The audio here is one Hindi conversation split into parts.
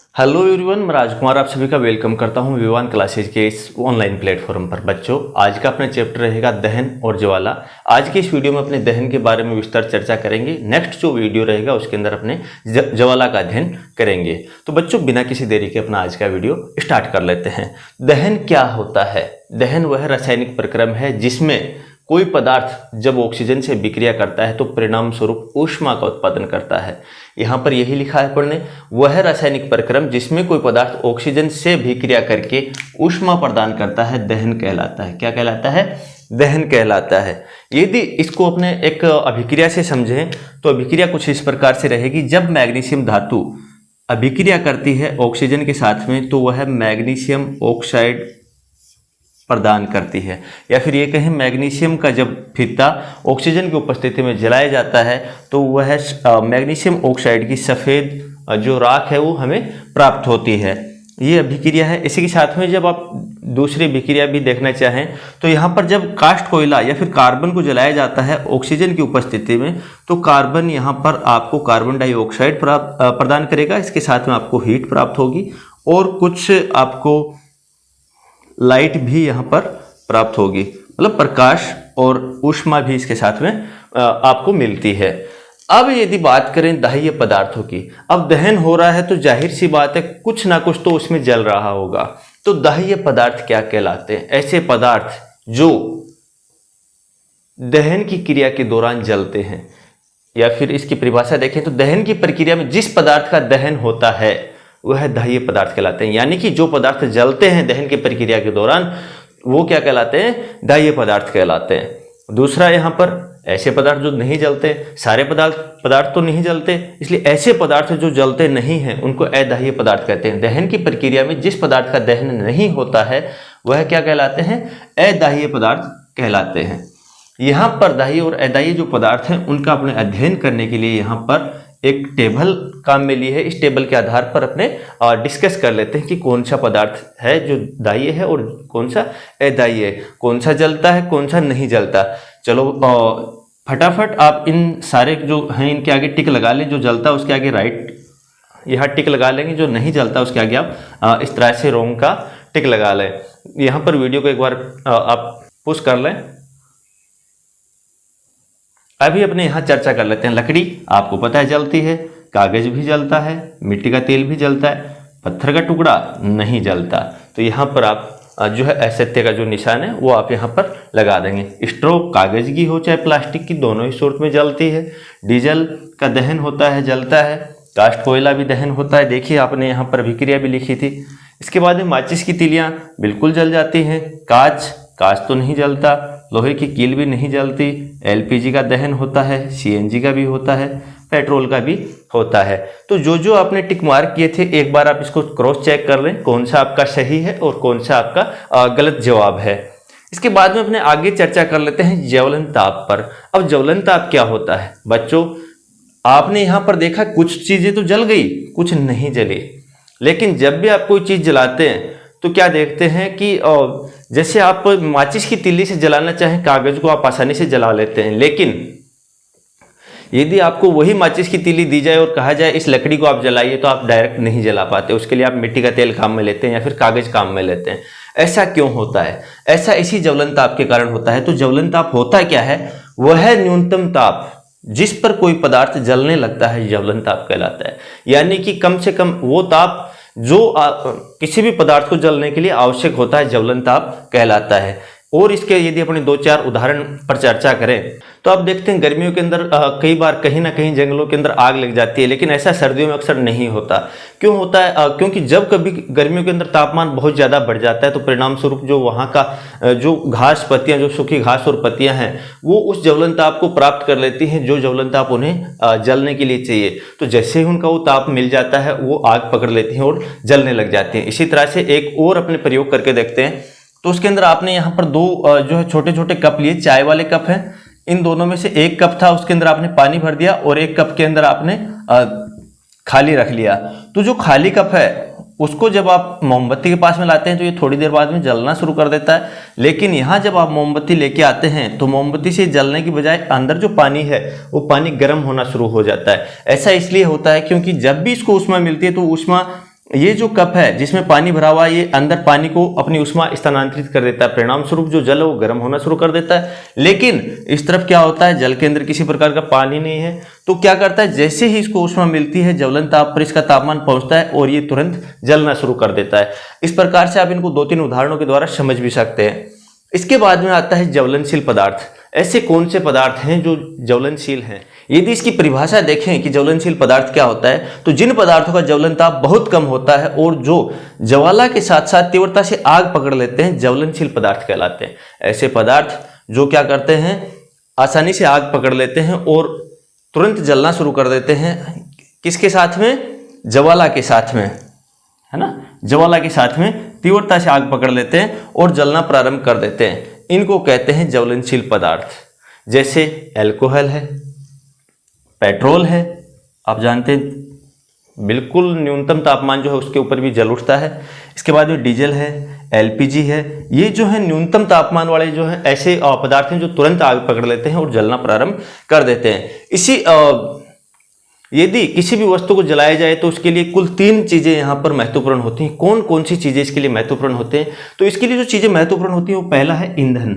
हेलो एवरीवन, मैं राजकुमार आप सभी का वेलकम करता हूं विवान क्लासेज के इस ऑनलाइन प्लेटफॉर्म पर। बच्चों, आज का अपना चैप्टर रहेगा दहन और ज्वाला। आज के इस वीडियो में अपने दहन के बारे में विस्तार चर्चा करेंगे। नेक्स्ट जो वीडियो रहेगा उसके अंदर अपने ज्वाला का अध्ययन करेंगे। तो बच्चों, बिना किसी देरी के अपना आज का वीडियो स्टार्ट कर लेते हैं। दहन क्या होता है? दहन वह रासायनिक प्रक्रम है जिसमें कोई पदार्थ जब ऑक्सीजन से विक्रिया करता है तो परिणाम स्वरूप ऊष्मा का उत्पादन करता है। यहाँ पर यही लिखा है पढ़ने, वह रासायनिक प्रक्रम जिसमें कोई पदार्थ ऑक्सीजन से विक्रिया करके ऊष्मा प्रदान करता है दहन कहलाता है। क्या कहलाता है? दहन कहलाता है। यदि इसको अपने एक अभिक्रिया से समझें तो अभिक्रिया कुछ इस प्रकार से रहेगी। जब मैग्नीशियम धातु अभिक्रिया करती है ऑक्सीजन के साथ में तो वह मैग्नीशियम ऑक्साइड प्रदान करती है, या फिर ये कहें मैग्नीशियम का जब फीता ऑक्सीजन की उपस्थिति में जलाया जाता है तो वह मैग्नीशियम ऑक्साइड की सफ़ेद जो राख है वो हमें प्राप्त होती है। ये अभिक्रिया है। इसी के साथ में जब आप दूसरी अभिक्रिया भी देखना चाहें तो यहाँ पर जब कास्ट कोयला या फिर कार्बन को जलाया जाता है ऑक्सीजन की उपस्थिति में तो कार्बन यहाँ पर आपको कार्बन डाइऑक्साइड प्रदान करेगा। इसके साथ में आपको हीट प्राप्त होगी और कुछ आपको लाइट भी यहाँ पर प्राप्त होगी, मतलब प्रकाश और ऊष्मा भी इसके साथ में आपको मिलती है। अब यदि बात करें दाह्य पदार्थों की, अब दहन हो रहा है तो जाहिर सी बात है कुछ ना कुछ तो उसमें जल रहा होगा। तो दाह्य पदार्थ क्या कहलाते हैं? ऐसे पदार्थ जो दहन की क्रिया के दौरान जलते हैं, या फिर इसकी परिभाषा देखें तो दहन की प्रक्रिया में जिस पदार्थ का दहन होता है वह दाह्य पदार्थ कहलाते हैं। यानी कि जो पदार्थ जलते हैं दहन की प्रक्रिया के दौरान वो क्या कहलाते हैं? दाह्य पदार्थ कहलाते हैं। दूसरा, यहाँ पर ऐसे पदार्थ जो नहीं जलते, सारे पदार्थ तो नहीं जलते, इसलिए ऐसे पदार्थ जो जलते नहीं हैं उनको अदाह्य पदार्थ कहते हैं। दहन की प्रक्रिया में जिस पदार्थ का दहन नहीं होता है वह क्या कहलाते हैं? अदाह्य पदार्थ कहलाते हैं। यहाँ पर दाह्य और अदाह्य जो पदार्थ हैं उनका अपने अध्ययन करने के लिए यहाँ पर एक टेबल काम में ली है। इस टेबल के आधार पर अपने डिस्कस कर लेते हैं कि कौन सा पदार्थ है जो दाह्य है और कौन सा अदाह्य है, कौन सा जलता है कौन सा नहीं जलता। चलो फटाफट आप इन सारे जो हैं इनके आगे टिक लगा लें। जो जलता है उसके आगे राइट यहाँ टिक लगा लेंगे, जो नहीं जलता उसके आगे आप इस तरह से रोंग का टिक लगा लें। यहाँ पर वीडियो को एक बार आप पुश कर लें। अभी अपने यहाँ चर्चा कर लेते हैं। लकड़ी आपको पता है जलती है, कागज भी जलता है, मिट्टी का तेल भी जलता है, पत्थर का टुकड़ा नहीं जलता। तो यहाँ पर आप जो है असत्य का जो निशान है वो आप यहाँ पर लगा देंगे। स्ट्रो कागज की हो चाहे प्लास्टिक की, दोनों ही सूरत में जलती है। डीजल का दहन होता है, जलता है। कास्ट कोयला भी दहन होता है, देखिए आपने यहाँ पर अभिक्रिया भी लिखी थी। इसके बाद में माचिस की तीलियाँ बिल्कुल जल जाती हैं। कांच तो नहीं जलता, लोहे की कील भी नहीं जलती। एलपीजी का दहन होता है, सीएनजी का भी होता है, पेट्रोल का भी होता है। तो जो आपने टिक मार्क किए थे एक बार आप इसको क्रॉस चेक कर लें कौन सा आपका सही है और कौन सा आपका गलत जवाब है। इसके बाद में अपने आगे चर्चा कर लेते हैं ज्वलन ताप पर। अब ज्वलन ताप क्या होता है? बच्चों, आपने यहाँ पर देखा कुछ चीज़ें तो जल गई, कुछ नहीं जली। लेकिन जब भी आप कोई चीज़ जलाते हैं तो क्या देखते हैं कि जैसे आप माचिस की तीली से जलाना चाहें कागज को आप आसानी से जला लेते हैं, लेकिन यदि आपको वही माचिस की तीली दी जाए और कहा जाए इस लकड़ी को आप जलाइए तो आप डायरेक्ट नहीं जला पाते। उसके लिए आप मिट्टी का तेल काम में लेते हैं या फिर कागज काम में लेते हैं। ऐसा क्यों होता है? ऐसा इसी ज्वलन ताप के कारण होता है। तो ज्वलन ताप होता क्या है? वह न्यूनतम ताप जिस पर कोई पदार्थ जलने लगता है ज्वलन ताप कहलाता है। यानी कि कम से कम वो ताप जो किसी भी पदार्थ को जलने के लिए आवश्यक होता है ज्वलन ताप कहलाता है। और इसके यदि अपने 2-4 उदाहरण पर चर्चा करें तो आप देखते हैं गर्मियों के अंदर कई बार कहीं ना कहीं जंगलों के अंदर आग लग जाती है, लेकिन ऐसा सर्दियों में अक्सर नहीं होता। क्यों होता है? क्योंकि जब कभी गर्मियों के अंदर तापमान बहुत ज़्यादा बढ़ जाता है तो परिणाम स्वरूप जो वहाँ का जो घास पत्तियाँ, जो सूखी घास और पत्तियाँ हैं वो उस ज्वलन ताप को प्राप्त कर लेती हैं जो ज्वलन ताप उन्हें जलने के लिए चाहिए। तो जैसे ही उनका वो ताप मिल जाता है वो आग पकड़ लेती हैं और जलने लग जाती हैं। इसी तरह से एक और अपने प्रयोग करके देखते हैं। तो उसके अंदर आपने यहाँ पर दो जो है छोटे छोटे कप लिए, चाय वाले कप हैं। इन दोनों में से एक कप था उसके अंदर आपने पानी भर दिया और एक कप के अंदर आपने खाली रख लिया। तो जो खाली कप है उसको जब आप मोमबत्ती के पास में लाते हैं तो ये थोड़ी देर बाद में जलना शुरू कर देता है। लेकिन यहाँ जब आप मोमबत्ती लेके आते हैं तो मोमबत्ती से जलने की बजाय अंदर जो पानी है वो पानी गर्म होना शुरू हो जाता है। ऐसा इसलिए होता है क्योंकि जब भी इसको ऊष्मा मिलती है तो ऊष्मा ये जो कप है जिसमें पानी भरा हुआ है, ये अंदर पानी को अपनी उष्मा स्थानांतरित कर देता है, परिणाम स्वरूप जो जल है वो गर्म होना शुरू कर देता है। लेकिन इस तरफ क्या होता है, जल के अंदर किसी प्रकार का पानी नहीं है, तो क्या करता है, जैसे ही इसको उष्मा मिलती है ज्वलन ताप पर इसका तापमान पहुंचता है और ये तुरंत जलना शुरू कर देता है। इस प्रकार से आप इनको 2-3 उदाहरणों के द्वारा समझ भी सकते हैं। इसके बाद में आता है ज्वलनशील पदार्थ। ऐसे कौन से पदार्थ हैं जो ज्वलनशील हैं? यदि इसकी परिभाषा देखें कि ज्वलनशील पदार्थ क्या होता है, तो जिन पदार्थों का ज्वलन ताप बहुत कम होता है और जो ज्वाला के साथ साथ तीव्रता से आग पकड़ लेते हैं, ज्वलनशील पदार्थ कहलाते हैं। ऐसे पदार्थ जो क्या करते हैं, आसानी से आग पकड़ लेते हैं और तुरंत जलना शुरू कर देते हैं। किसके साथ में? ज्वाला के साथ में, है ना, ज्वाला के साथ में तीव्रता से आग पकड़ लेते हैं और जलना प्रारंभ कर देते हैं। इनको कहते हैं ज्वलनशील पदार्थ। जैसे अल्कोहल है, पेट्रोल है, आप जानते हैं बिल्कुल न्यूनतम तापमान जो है उसके ऊपर भी जल उठता है। इसके बाद में डीजल है, एलपीजी है, ये जो है न्यूनतम तापमान वाले जो है ऐसे पदार्थ हैं जो तुरंत आग पकड़ लेते हैं और जलना प्रारंभ कर देते हैं। इसी यदि किसी भी वस्तु को जलाया जाए तो उसके लिए कुल 3 चीजें यहाँ पर महत्वपूर्ण होती हैं। कौन कौन सी चीजें इसके लिए महत्वपूर्ण होते हैं? तो इसके लिए जो चीजें महत्वपूर्ण होती हैं वो पहला है ईंधन।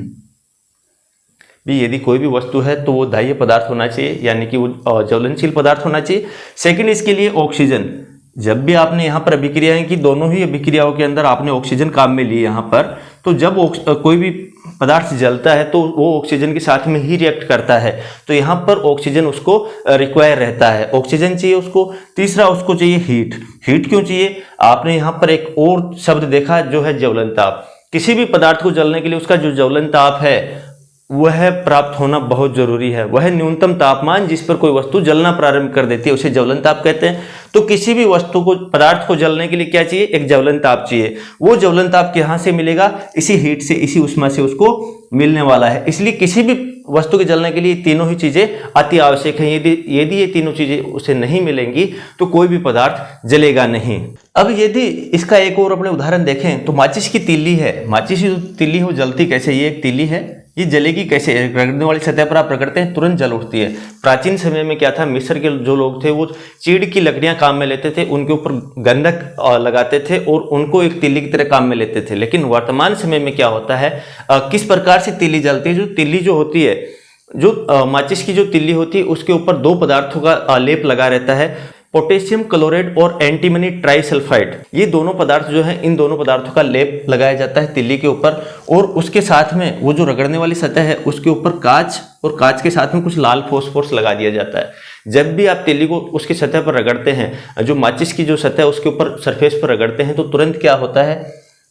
भी यदि कोई भी वस्तु है तो वो दाह्य पदार्थ होना चाहिए, यानी कि वो ज्वलनशील पदार्थ होना चाहिए। सेकंड, इसके लिए ऑक्सीजन। जब भी आपने यहाँ पर अभिक्रियाएं की, दोनों ही अभिक्रियाओं के अंदर आपने ऑक्सीजन काम में ली यहाँ पर, तो जब कोई भी पदार्थ जलता है तो वो ऑक्सीजन के साथ में ही रिएक्ट करता है, तो यहाँ पर ऑक्सीजन उसको रिक्वायर रहता है, ऑक्सीजन चाहिए उसको। तीसरा, उसको चाहिए हीट। हीट क्यों चाहिए? आपने यहाँ पर एक और शब्द देखा जो है ज्वलन ताप। किसी भी पदार्थ को जलने के लिए उसका जो ज्वलन ताप है वह प्राप्त होना बहुत जरूरी है। वह न्यूनतम तापमान जिस पर कोई वस्तु जलना प्रारंभ कर देती है उसे ज्वलन ताप कहते हैं। तो किसी भी वस्तु को, पदार्थ को जलने के लिए क्या चाहिए? एक ज्वलन ताप चाहिए। वो ज्वलन ताप कहाँ से मिलेगा? इसी हीट से, इसी उष्मा से उसको मिलने वाला है। इसलिए किसी भी वस्तु के जलने के लिए तीनों ही चीजें अति आवश्यक हैं। यदि ये तीनों चीजें उसे नहीं मिलेंगी तो कोई भी पदार्थ जलेगा नहीं। अब यदि इसका एक और अपने उदाहरण देखें तो माचिस की तीली है। माचिस की जो तीली है वो जलती कैसे? ये एक तीली है, ये जलेगी कैसे? रगड़ने वाली सतह पर आप रगड़ते हैं, तुरंत जल उठती है। प्राचीन समय में क्या था, मिस्र के जो लोग थे वो चीड़ की लकड़ियां काम में लेते थे, उनके ऊपर गंधक लगाते थे और उनको एक तीली की तरह काम में लेते थे। लेकिन वर्तमान समय में क्या होता है, किस प्रकार से तीली जलती है? जो तीली जो होती है, जो माचिस की जो तीली होती है उसके ऊपर 2 पदार्थों का लेप लगा रहता है, पोटेशियम क्लोराइड और एंटीमनी ट्राइसल्फाइड। ये दोनों पदार्थ जो है, इन दोनों पदार्थों का लेप लगाया जाता है तिल्ली के ऊपर, और उसके साथ में वो जो रगड़ने वाली सतह है उसके ऊपर कांच, और कांच के साथ में कुछ लाल फॉस्फोरस लगा दिया जाता है। जब भी आप तिल्ली को उसकी सतह पर रगड़ते हैं, जो माचिस की जो सतह है उसके ऊपर सरफेस पर रगड़ते हैं, तो तुरंत क्या होता है,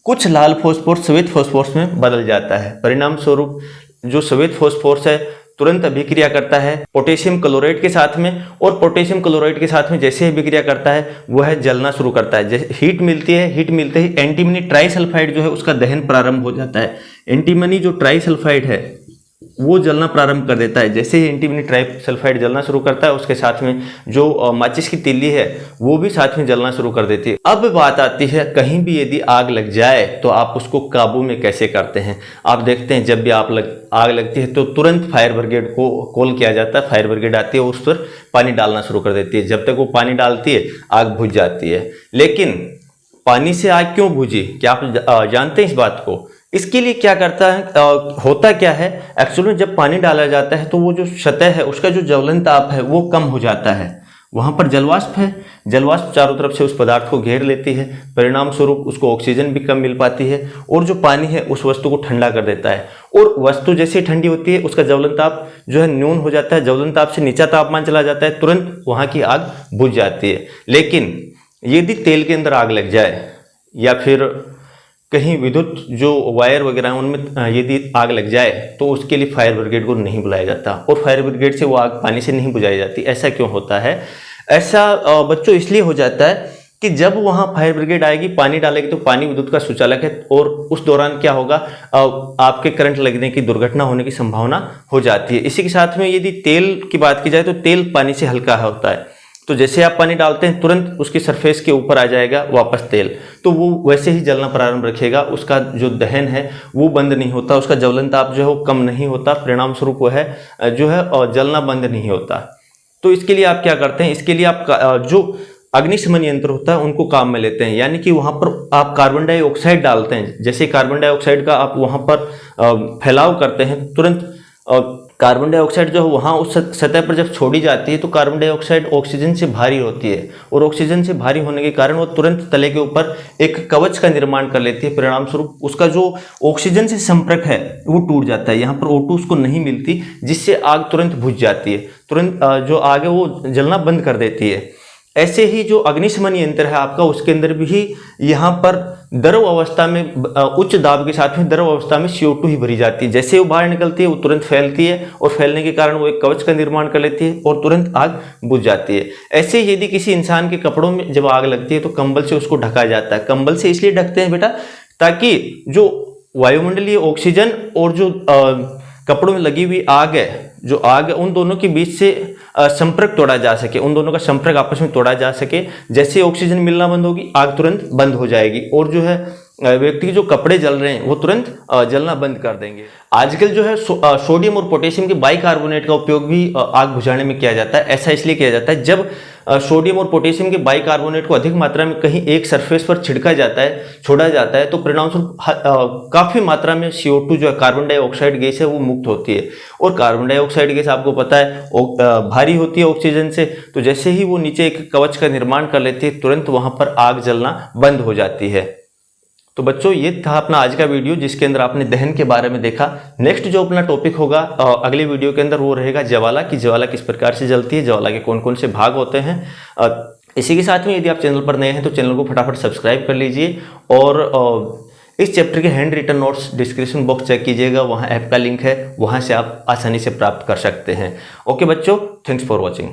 कुछ लाल फॉस्फोरस श्वेत फॉस्फोरस में बदल जाता है। परिणाम स्वरूप जो श्वेत फॉस्फोरस है तुरंत अभिक्रिया करता है पोटेशियम क्लोराइड के साथ में, और पोटेशियम क्लोराइड के साथ में जैसे ही अभिक्रिया करता है वह जलना शुरू करता है। जैसे हीट मिलती है, हीट मिलते ही एंटीमनी ट्राइसल्फाइड जो है उसका दहन प्रारंभ हो जाता है। एंटीमनी जो ट्राइसल्फाइड है वो जलना प्रारंभ कर देता है। जैसे ही एंटीमनी ट्राइसल्फाइड जलना शुरू करता है उसके साथ में जो माचिस की तीली है वो भी साथ में जलना शुरू कर देती है। अब बात आती है, कहीं भी यदि आग लग जाए तो आप उसको काबू में कैसे करते हैं? आप देखते हैं जब भी आग लगती है तो तुरंत फायर ब्रिगेड को कॉल किया जाता है। फायर ब्रिगेड आती है, उस पर पानी डालना शुरू कर देती है। जब तक वो पानी डालती है आग बुझ जाती है। लेकिन पानी से आग क्यों बुझी? क्या आप जानते हैं इस बात को? इसके लिए क्या करता है, होता क्या है, एक्चुअली में जब पानी डाला जाता है तो वो जो सतह है उसका जो ज्वलन ताप है वो कम हो जाता है। वहां पर जलवाष्प है, जलवाष्प चारों तरफ से उस पदार्थ को घेर लेती है, परिणाम स्वरूप उसको ऑक्सीजन भी कम मिल पाती है, और जो पानी है उस वस्तु को ठंडा कर देता है। और वस्तु जैसे ठंडी होती है उसका ज्वलन ताप जो है न्यून हो जाता है, ज्वलन ताप से नीचा तापमान चला जाता है, तुरंत वहां की आग बुझ जाती है। लेकिन यदि तेल के अंदर आग लग जाए या फिर कहीं विद्युत जो वायर वगैरह हैं उनमें यदि आग लग जाए तो उसके लिए फायर ब्रिगेड को नहीं बुलाया जाता, और फायर ब्रिगेड से वो आग पानी से नहीं बुझाई जाती। ऐसा क्यों होता है? ऐसा बच्चों इसलिए हो जाता है कि जब वहां फायर ब्रिगेड आएगी, पानी डालेगी, तो पानी विद्युत का सुचालक है, और उस दौरान क्या होगा, आपके करंट लगने की, दुर्घटना होने की संभावना हो जाती है। इसी के साथ में यदि तेल की बात की जाए तो तेल पानी से हल्का होता है, तो जैसे आप पानी डालते हैं तुरंत उसकी सरफेस के ऊपर आ जाएगा वापस तेल, तो वो वैसे ही जलना प्रारंभ रखेगा। उसका जो दहन है वो बंद नहीं होता, उसका ज्वलन ताप जो है वो कम नहीं होता, परिणाम स्वरूप वो है जो है जलना बंद नहीं होता। तो इसके लिए आप क्या करते हैं, इसके लिए आप जो अग्निशमन यंत्र होता है उनको काम में लेते हैं। यानी कि वहां पर आप कार्बन डाइऑक्साइड डालते हैं, जैसे कार्बन डाइऑक्साइड का आप वहां पर फैलाव करते हैं, तुरंत कार्बन डाइऑक्साइड जो है वहाँ उस सतह पर जब छोड़ी जाती है तो कार्बन डाइऑक्साइड ऑक्सीजन से भारी होती है, और ऑक्सीजन से भारी होने के कारण वो तुरंत तले के ऊपर एक कवच का निर्माण कर लेती है। परिणाम स्वरूप उसका जो ऑक्सीजन से संपर्क है वो टूट जाता है, यहाँ पर O2 उसको नहीं मिलती, जिससे आग तुरंत बुझ जाती है, तुरंत जो आग है वो जलना बंद कर देती है। ऐसे ही जो अग्निशमन यंत्र है आपका, उसके अंदर भी यहाँ पर द्रव अवस्था में उच्च दाब के साथ में द्रव अवस्था में CO2 ही भरी जाती है। जैसे वो बाहर निकलती है वो तुरंत फैलती है, और फैलने के कारण वो एक कवच का निर्माण कर लेती है और तुरंत आग बुझ जाती है। ऐसे ही यदि किसी इंसान के कपड़ों में जब आग लगती है तो कंबल से उसको ढका जाता है। कंबल से इसलिए ढकते हैं बेटा, ताकि जो वायुमंडलीय ऑक्सीजन और जो कपड़ों में लगी हुई आग है, जो आग है, उन दोनों के बीच से संपर्क तोड़ा जा सके, उन दोनों का संपर्क आपस में तोड़ा जा सके। जैसे ऑक्सीजन मिलना बंद होगी आग तुरंत बंद हो जाएगी, और जो है व्यक्ति के जो कपड़े जल रहे हैं वो तुरंत जलना बंद कर देंगे। आजकल जो है सोडियम और पोटेशियम के बाइकार्बोनेट का उपयोग भी आग बुझाने में किया जाता है। ऐसा इसलिए किया जाता है, जब सोडियम और पोटेशियम के बाइकार्बोनेट को अधिक मात्रा में कहीं एक सरफेस पर छिड़का जाता है, छोड़ा जाता है, तो परिणामस्वरूप काफी मात्रा में CO2 जो है कार्बन डाइऑक्साइड गैस है वो मुक्त होती है। और कार्बन डाइऑक्साइड गैस आपको पता है भारी होती है ऑक्सीजन से, तो जैसे ही वो नीचे एक कवच का निर्माण कर लेती है तुरंत वहां पर आग जलना बंद हो जाती है। तो बच्चों ये था अपना आज का वीडियो, जिसके अंदर आपने दहन के बारे में देखा। नेक्स्ट जो अपना टॉपिक होगा अगले वीडियो के अंदर वो रहेगा ज्वाला की। ज्वाला किस प्रकार से जलती है, ज्वाला के कौन कौन से भाग होते हैं। इसी के साथ में यदि आप चैनल पर नए हैं तो चैनल को फटाफट सब्सक्राइब कर लीजिए, और इस चैप्टर के hand written notes description box check कीजिएगा, वहाँ ऐप का लिंक है, वहाँ से आप आसानी से प्राप्त कर सकते हैं। ओके बच्चों, थैंक्स फॉर वॉचिंग।